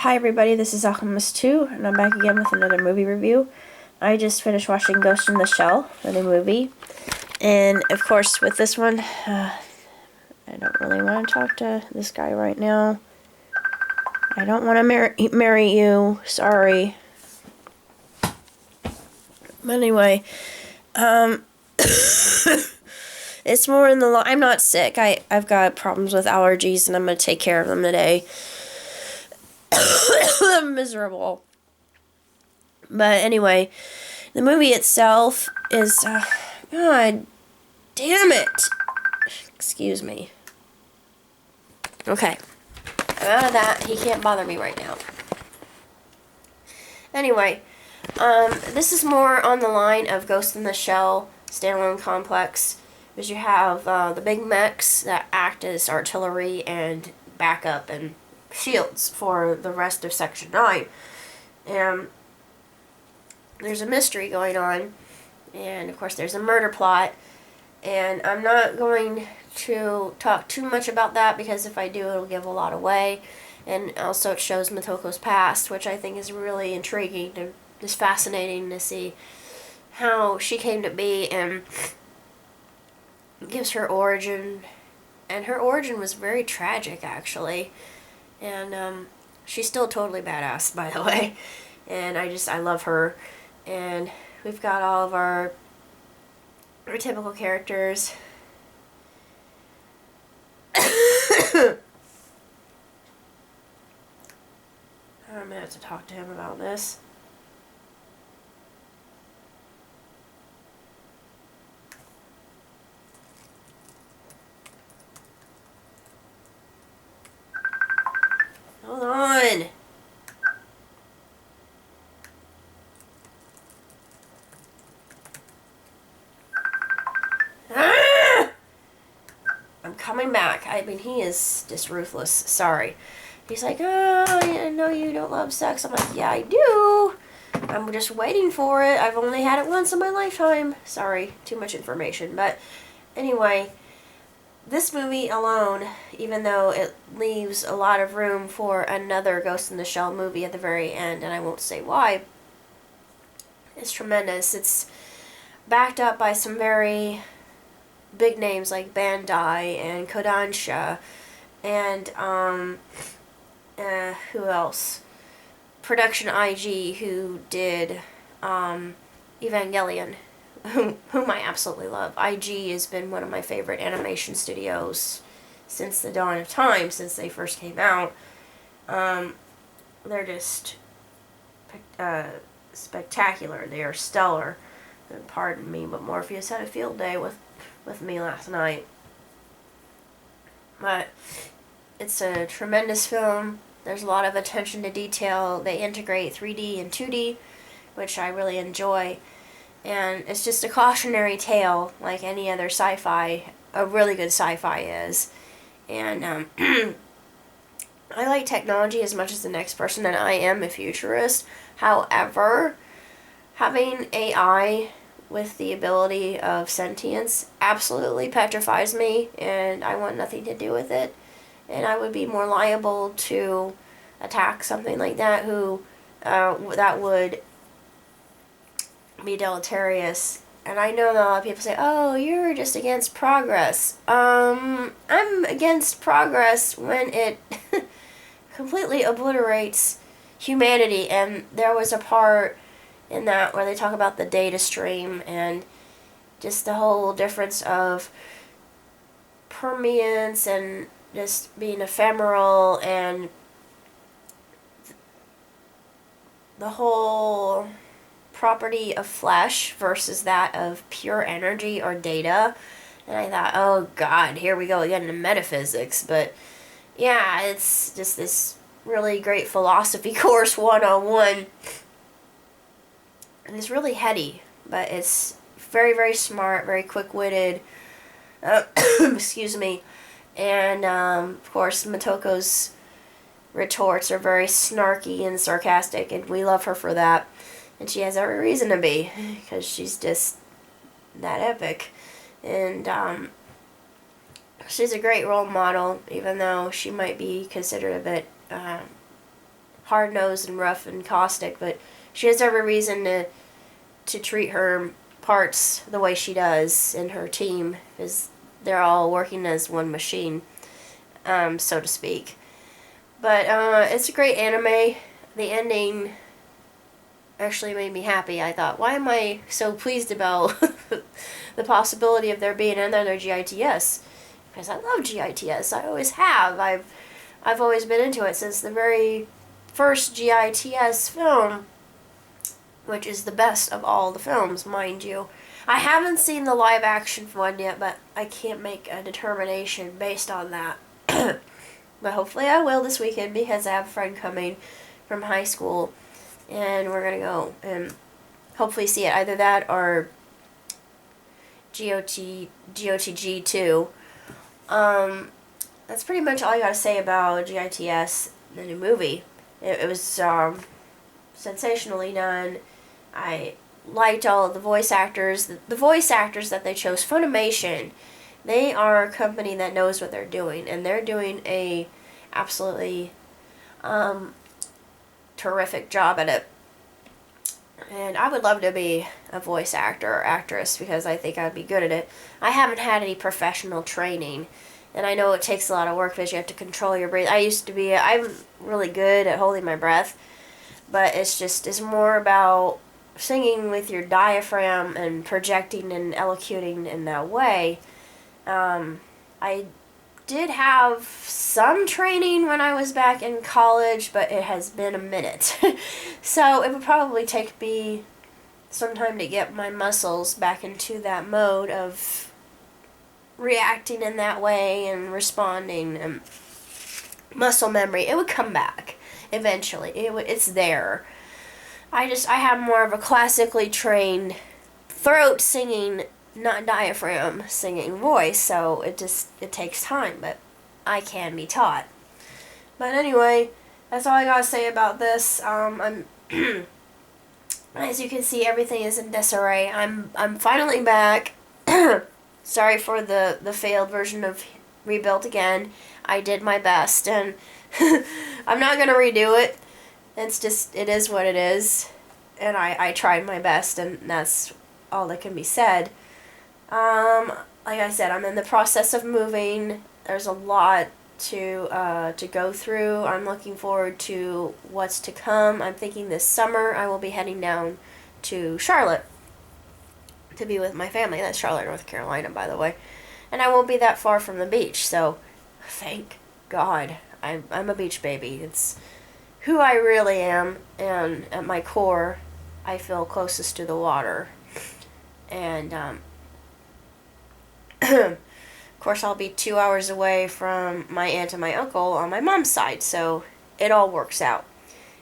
Hi everybody, this is Alchemist2, and I'm back again with another movie review. I just finished watching Ghost in the Shell, the new movie. And of course, with this one, I don't really want to talk to this guy right now. I don't want to marry you, sorry. But anyway, it's more in the I'm not sick, I've got problems with allergies and I'm going to take care of them today. I'm miserable. But anyway, the movie itself is, God damn it. Excuse me. Okay. I'm out of that. He can't bother me right now. Anyway, this is more on the line of Ghost in the Shell standalone complex, because you have the big mechs that act as artillery and backup and shields for the rest of Section 9. And there's a mystery going on, and of course there's a murder plot, and I'm not going to talk too much about that because if I do it'll give a lot away, and also it shows Mitoko's past, which I think is really intriguing and just fascinating to see how she came to be, and gives her origin, and her origin was very tragic actually, and she's still totally badass, by the way, and I love her. And we've got all of our typical characters. I'm gonna have to talk to him about this. Hold on. I'm coming back. I mean, he is just ruthless. Sorry. He's like, oh, I know you don't love sex. I'm like, yeah, I do. I'm just waiting for it. I've only had it once in my lifetime. Sorry, too much information. But anyway, this movie alone, even though it leaves a lot of room for another Ghost in the Shell movie at the very end, and I won't say why, it's tremendous. It's backed up by some very big names like Bandai and Kodansha and who else? Production IG, who did Evangelion, whom I absolutely love. IG has been one of my favorite animation studios since the dawn of time, since they first came out. They're just spectacular. They are stellar. And pardon me, but Morpheus had a field day with me last night. But it's a tremendous film. There's a lot of attention to detail. They integrate 3D and 2D, which I really enjoy. And it's just a cautionary tale, like any other sci-fi, a really good sci-fi is. And I like technology as much as the next person, and I am a futurist. However, having AI with the ability of sentience absolutely petrifies me, and I want nothing to do with it. And I would be more liable to attack something like that that would be deleterious. And I know that a lot of people say, oh, you're just against progress. I'm against progress when it completely obliterates humanity. And there was a part in that where they talk about the data stream and just the whole difference of permeance and just being ephemeral, and the whole property of flesh versus that of pure energy or data. And I thought, oh god, here we go again into metaphysics. But yeah, it's just this really great philosophy course 101. And it's really heady, but it's very, very smart, very quick-witted. Excuse me. And, of course, Mitoko's retorts are very snarky and sarcastic, and we love her for that. And she has every reason to be, because she's just that epic. And, she's a great role model, even though she might be considered a bit hard-nosed and rough and caustic, but she has every reason to treat her parts the way she does in her team, because they're all working as one machine, so to speak. But it's a great anime. The ending actually made me happy. I thought, why am I so pleased about the possibility of there being another GITS? Because I love GITS. I always have. I've always been into it since the very first GITS film, which is the best of all the films, mind you. I haven't seen the live action one yet, but I can't make a determination based on that. But hopefully I will this weekend, because I have a friend coming from high school, and we're going to go and hopefully see it. Either that or GOTG 2. That's pretty much all I got to say about GITS, the new movie. It was sensationally done. I liked all of the voice actors. The voice actors that they chose, Funimation, they are a company that knows what they're doing, and they're doing a absolutely terrific job at it. And I would love to be a voice actor or actress, because I think I'd be good at it. I haven't had any professional training, and I know it takes a lot of work because you have to control your breath. I'm really good at holding my breath, but it's more about singing with your diaphragm and projecting and elocuting in that way. I did have some training when I was back in college, but it has been a minute. So it would probably take me some time to get my muscles back into that mode of reacting in that way and responding, and muscle memory. It would come back eventually. It's there. I have more of a classically trained throat singing, not diaphragm singing voice, so it takes time, but I can be taught. But anyway, that's all I gotta say about this. I'm as you can see, everything is in disarray. I'm finally back. Sorry for the failed version of Rebuilt Again. I did my best, and I'm not gonna redo it. It is what it is, and I tried my best, and that's all that can be said. Like I said, I'm in the process of moving. There's a lot to go through. I'm looking forward to what's to come. I'm thinking this summer I will be heading down to Charlotte to be with my family. That's Charlotte, North Carolina, by the way. And I won't be that far from the beach, so thank God. I'm a beach baby. It's who I really am, and at my core, I feel closest to the water. And, of course, I'll be 2 hours away from my aunt and my uncle on my mom's side, so it all works out.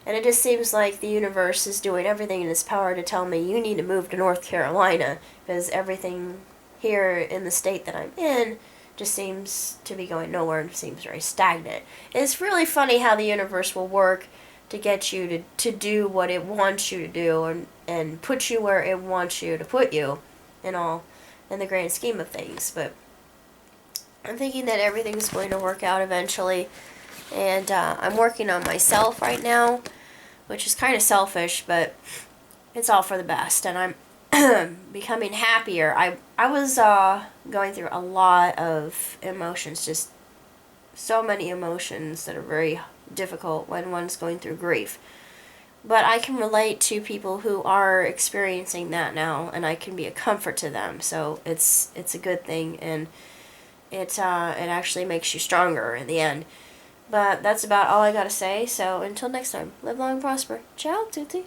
And it just seems like the universe is doing everything in its power to tell me, you need to move to North Carolina, because everything here in the state that I'm in just seems to be going nowhere and seems very stagnant. It's really funny how the universe will work to get you to do what it wants you to do, and put you where it wants you to put you in the grand scheme of things. But I'm thinking that everything's going to work out eventually, and I'm working on myself right now, which is kind of selfish, but it's all for the best, and I'm becoming happier. I was going through a lot of emotions, just so many emotions that are very difficult when one's going through grief. But I can relate to people who are experiencing that now, and I can be a comfort to them. So it's a good thing, and it actually makes you stronger in the end. But that's about all I gotta say. So until next time, live long and prosper. Ciao, tutti.